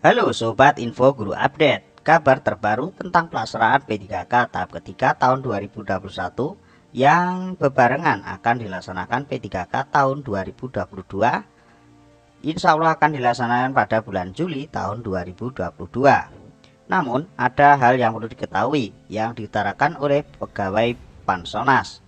Halo Sobat Info Guru Update, kabar terbaru tentang pelaksanaan P3K tahap ketiga tahun 2021 yang bebarengan akan dilaksanakan P3K tahun 2022. Insya Allah akan dilaksanakan pada bulan Juli tahun 2022. Namun ada hal yang perlu diketahui yang diutarakan oleh pegawai Pansonas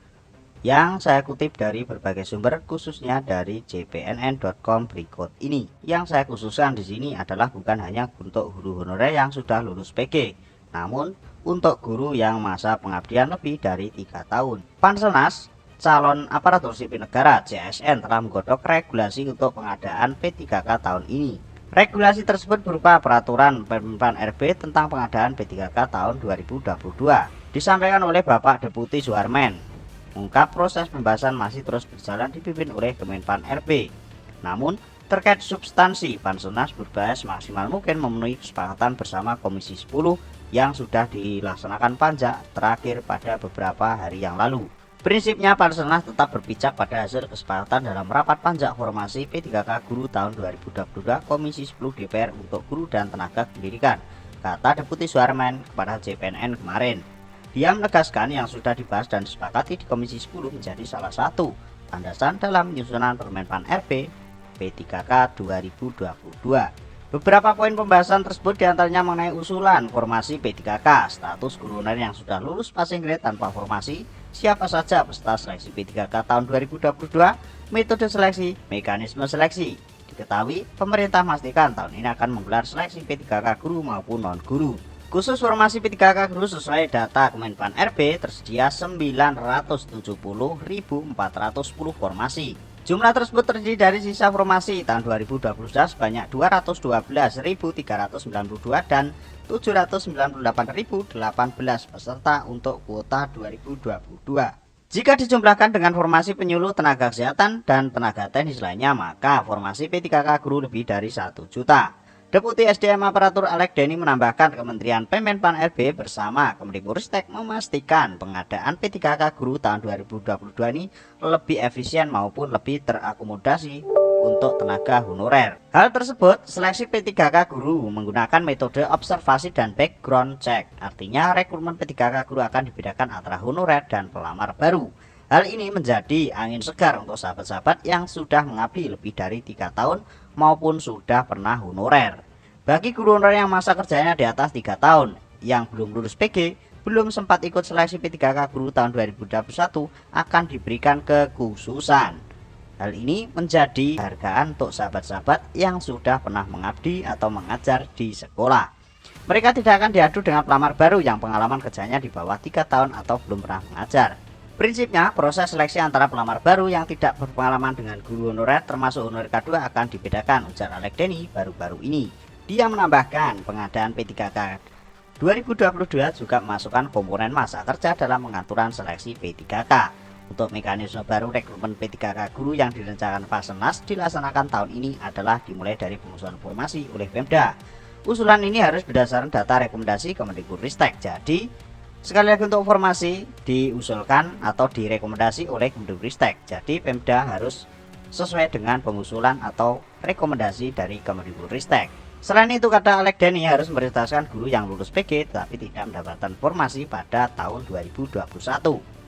yang saya kutip dari berbagai sumber, khususnya dari jpnn.com berikut ini. Yang saya khususkan di sini adalah bukan hanya untuk guru honorer yang sudah lulus PG, namun untuk guru yang masa pengabdian lebih dari 3 tahun. Panselnas calon aparatur sipil negara CSN telah menggodok regulasi untuk pengadaan P3K tahun ini. Regulasi tersebut berupa peraturan Pempan RB tentang pengadaan P3K tahun 2022. Disampaikan oleh Bapak Deputi Suharmen. Mengungkap proses pembahasan masih terus berjalan dipimpin oleh Kemenpan RB. Namun, terkait substansi, Panselnas berupaya semaksimal mungkin memenuhi kesepakatan bersama Komisi 10 yang sudah dilaksanakan panja terakhir pada beberapa hari yang lalu. Prinsipnya, Panselnas tetap berpijak pada hasil kesepakatan dalam rapat panja formasi P3K Guru tahun 2022 Komisi 10 DPR untuk guru dan tenaga pendidikan, kata Deputi Suharmen kepada JPNN kemarin. Dia menegaskan yang sudah dibahas dan disepakati di Komisi 10 menjadi salah satu landasan dalam penyusunan Permenpan RB P3K 2022. Beberapa poin pembahasan tersebut diantaranya mengenai usulan formasi P3K, status guru honorer yang sudah lulus passing grade tanpa formasi, siapa saja peserta seleksi P3K tahun 2022, metode seleksi, mekanisme seleksi. Diketahui, pemerintah memastikan tahun ini akan menggelar seleksi P3K guru maupun non-guru. Khusus formasi P3K guru sesuai data Kemenpan RB tersedia 970.410 formasi. Jumlah tersebut terdiri dari sisa formasi tahun 2022 sebanyak 212.392 dan 798.018 peserta untuk kuota 2022. Jika dijumlahkan dengan formasi penyuluh tenaga kesehatan dan tenaga teknis lainnya, maka formasi P3K guru lebih dari 1 juta. Deputi SDM Aparatur Alek Denny menambahkan Kementerian Pemmenpan RB bersama Kemdikbudristek memastikan pengadaan P3K guru tahun 2022 ini lebih efisien maupun lebih terakomodasi untuk tenaga honorer. Hal tersebut, seleksi P3K guru menggunakan metode observasi dan background check. Artinya rekrutmen P3K guru akan dibedakan antara honorer dan pelamar baru. Hal ini menjadi angin segar untuk sahabat-sahabat yang sudah mengabdi lebih dari 3 tahun maupun sudah pernah honorer. Bagi guru honorer yang masa kerjanya di atas 3 tahun yang belum lulus PG, belum sempat ikut seleksi P3K guru tahun 2021 akan diberikan kekhususan. Hal ini menjadi hargaan untuk sahabat-sahabat yang sudah pernah mengabdi atau mengajar di sekolah. Mereka tidak akan diadu dengan pelamar baru yang pengalaman kerjanya di bawah 3 tahun atau belum pernah mengajar. Prinsipnya, proses seleksi antara pelamar baru yang tidak berpengalaman dengan guru honorer termasuk honorer K2 akan dibedakan, ujar Alek Denny baru-baru ini. Dia menambahkan pengadaan P3K 2022 juga memasukkan komponen masa kerja dalam pengaturan seleksi P3K. Untuk mekanisme baru rekrutmen P3K guru yang direncanakan Panselnas dilaksanakan tahun ini adalah dimulai dari pengusulan formasi oleh Pemda. Usulan ini harus berdasarkan data rekomendasi Kemdikbudristek. Jadi, sekali lagi untuk formasi diusulkan atau direkomendasi oleh Kemdikbudristek. Jadi Pemda harus sesuai dengan pengusulan atau rekomendasi dari Kemdikbudristek. Selain itu, kata Alek Denny, harus memprioritaskan guru yang lulus PG tetapi tidak mendapatkan formasi pada tahun 2021.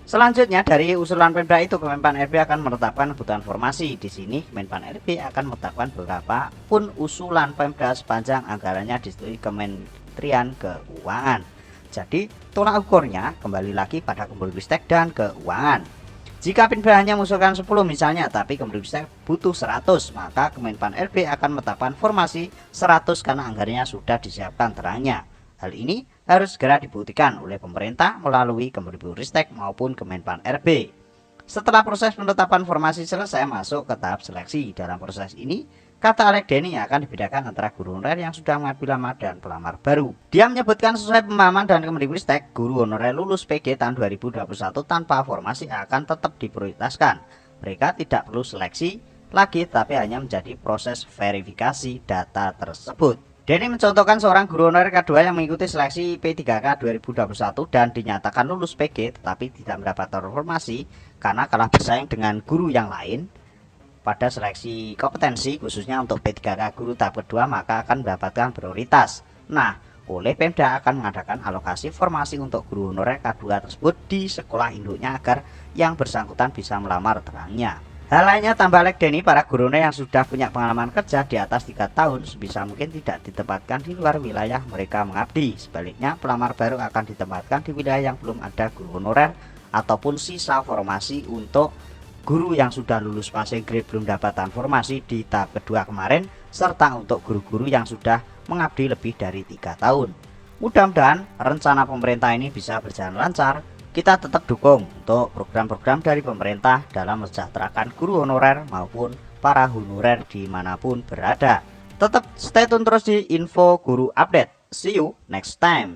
Selanjutnya, dari usulan Pemda itu Kemenpan RB akan menetapkan kebutuhan formasi. Di sini Kemenpan RB akan menetapkan beberapa pun usulan Pemda sepanjang anggarannya disetujui Kementerian Keuangan. Jadi tolak ukurnya kembali lagi pada Kemdikbudristek dan Keuangan. Jika Pemda hanya mengusulkan 10 misalnya, tapi Kemdikbudristek butuh 100, maka Kemenpan RB akan menetapkan formasi 100 karena anggarannya sudah disiapkan terangnya. Hal ini harus segera dibuktikan oleh pemerintah melalui Kemdikbudristek maupun Kemenpan RB. Setelah proses penetapan formasi selesai, masuk ke tahap seleksi. Dalam proses ini, kata Alek Denny, akan dibedakan antara guru honorer yang sudah mengabdi lama dan pelamar baru. Dia menyebutkan sesuai pemahaman dan Kemdikbudristek, guru honorer lulus PG tahun 2021 tanpa formasi akan tetap diprioritaskan. Mereka tidak perlu seleksi lagi, tapi hanya menjadi proses verifikasi data tersebut. Denny mencontohkan seorang guru honorer K2 yang mengikuti seleksi P3K 2021 dan dinyatakan lulus PG tetapi tidak mendapatkan formasi karena kalah bersaing dengan guru yang lain. pada seleksi kompetensi khususnya untuk P3K guru tahap kedua maka akan mendapatkan prioritas. Nah, oleh Pemda akan mengadakan alokasi formasi untuk guru honorer K2 tersebut di sekolah induknya agar yang bersangkutan bisa melamar terangnya. Hal lainnya tambah like Denny, para guru honorer yang sudah punya pengalaman kerja di atas 3 tahun sebisa mungkin tidak ditempatkan di luar wilayah mereka mengabdi. Sebaliknya, pelamar baru akan ditempatkan di wilayah yang belum ada guru honorer ataupun sisa formasi untuk guru yang sudah lulus fase grade belum dapatkan formasi di tahap kedua kemarin, serta untuk guru-guru yang sudah mengabdi lebih dari 3 tahun. Mudah-mudahan rencana pemerintah ini bisa berjalan lancar. Kita tetap dukung untuk program-program dari pemerintah dalam mensejahterakan guru honorer maupun para honorer dimanapun berada. Tetap stay tune terus di Info Guru Update. See you next time.